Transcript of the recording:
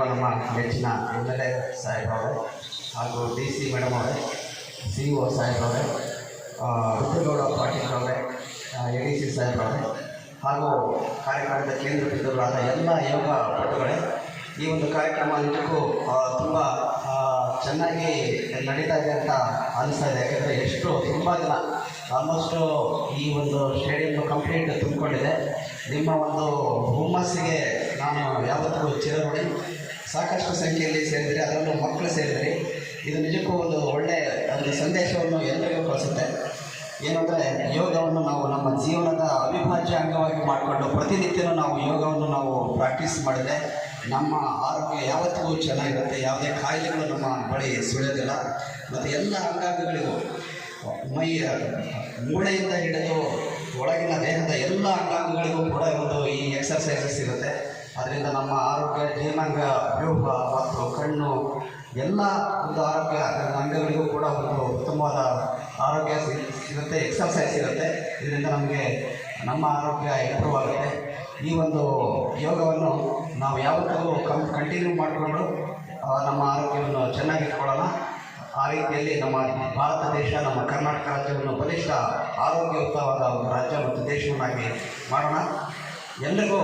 ಇರುವ ನಮ್ಮ ನೆಚ್ಚಿನ MLA ಸಾಹೇಬ್ರವರೇ ಹಾಗೂ DC ಮೇಡಮ್ ಅವರೇ, CO ಸಾಹೇಬ್ರವರೇ, ರುದ್ರಗೌಡ ಪಾಟೀಲ್ ಅವರೇ, ADC ಸಾಹೇಬ್ರವರೇ ಹಾಗೂ ಕಾರ್ಯಕ್ರಮದ ಕೇಂದ್ರ ಬಿಂದುಗಳಾದ ಎಲ್ಲ ಯೋಗ ಪಟುಗಳೇ, ಈ ಒಂದು ಕಾರ್ಯಕ್ರಮ ನಿಜಕ್ಕೂ ತುಂಬ ಚೆನ್ನಾಗಿ ನಡೀತಾ ಇದೆ ಅಂತ ಅನಿಸ್ತಾ ಇದೆ. ಯಾಕೆಂದರೆ ತುಂಬ ಜನ ಆಲ್ಮೋಸ್ಟು ಈ ಒಂದು ಸ್ಟೇಡಿಯಂ ಕಂಪ್ಲೀಟ್ ತುಂಬಿಕೊಂಡಿದೆ. ನಿಮ್ಮ ಒಂದು ಹುಮ್ಮಸ್ಸಿಗೆ ನಾನು ಯಾವತ್ತೂ ಚಿರಋಣಿ. ಸಾಕಷ್ಟು ಸಂಖ್ಯೆಯಲ್ಲಿ ಸೇರಿದ್ರಿ, ಅದರಲ್ಲೂ ಮಕ್ಕಳು ಸೇರಿದ್ರಿ. ಇದು ನಿಜಕ್ಕೂ ಒಂದು ಒಳ್ಳೆಯ ಒಂದು ಸಂದೇಶವನ್ನು ಎಲ್ಲರಿಗೂ ಕಳಿಸುತ್ತೆ. ಏನಂದರೆ ಯೋಗವನ್ನು ನಾವು ನಮ್ಮ ಜೀವನದ ಅವಿಭಾಜ್ಯ ಅಂಗವಾಗಿ ಮಾಡಿಕೊಂಡು ಪ್ರತಿನಿತ್ಯನೂ ನಾವು ಯೋಗವನ್ನು ನಾವು ಪ್ರಾಕ್ಟೀಸ್ ಮಾಡಿದರೆ ನಮ್ಮ ಆರೋಗ್ಯ ಯಾವತ್ತಿಗೂ ಚೆನ್ನಾಗಿರುತ್ತೆ. ಯಾವುದೇ ಕಾಯಿಲೆಗಳು ನಮ್ಮ ಬಳಿ ಸುಳಿಯೋದಿಲ್ಲ. ಮತ್ತು ಎಲ್ಲ ಅಂಗಾಂಗಗಳಿಗೂ ಮೂಳೆಯಿಂದ ಹಿಡಿದು ಒಳಗಿನ ದೇಹದ ಎಲ್ಲ ಅಂಗಾಂಗಗಳಿಗೂ ಕೂಡ ಒಂದು ಈ ಎಕ್ಸರ್ಸೈಸಸ್ ಇರುತ್ತೆ. ಅದರಿಂದ ನಮ್ಮ ಆರೋಗ್ಯ, ಜೀರ್ಣಾಂಗ ವ್ಯೂಹ ಮತ್ತು ಕಣ್ಣು ಎಲ್ಲ ಒಂದು ಆರೋಗ್ಯ ಅಂಗಗಳಿಗೂ ಕೂಡ ಒಂದು ಉತ್ತಮವಾದ ಆರೋಗ್ಯ ಸಿಗುತ್ತೆ, ಎಕ್ಸರ್ಸೈಸ್ ಇರುತ್ತೆ. ಇದರಿಂದ ನಮಗೆ ನಮ್ಮ ಆರೋಗ್ಯ ಇಂಪ್ರೂವ್ ಆಗುತ್ತೆ. ಈ ಒಂದು ಯೋಗವನ್ನು ನಾವು ಯಾವತ್ತೂ ಕಂಟಿನ್ಯೂ ಮಾಡಿಕೊಂಡು ನಮ್ಮ ಆರೋಗ್ಯವನ್ನು ಚೆನ್ನಾಗಿಟ್ಕೊಳ್ಳೋಣ. ಆ ರೀತಿಯಲ್ಲಿ ನಮ್ಮ ಭಾರತ ದೇಶ, ನಮ್ಮ ಕರ್ನಾಟಕ ರಾಜ್ಯವನ್ನು ಬಲಿಷ್ಠ ಆರೋಗ್ಯಯುತವಾದ ಒಂದು ರಾಜ್ಯ ಮತ್ತು ದೇಶವನ್ನಾಗಿ ಮಾಡೋಣ. ಎಲ್ರಿಗೂ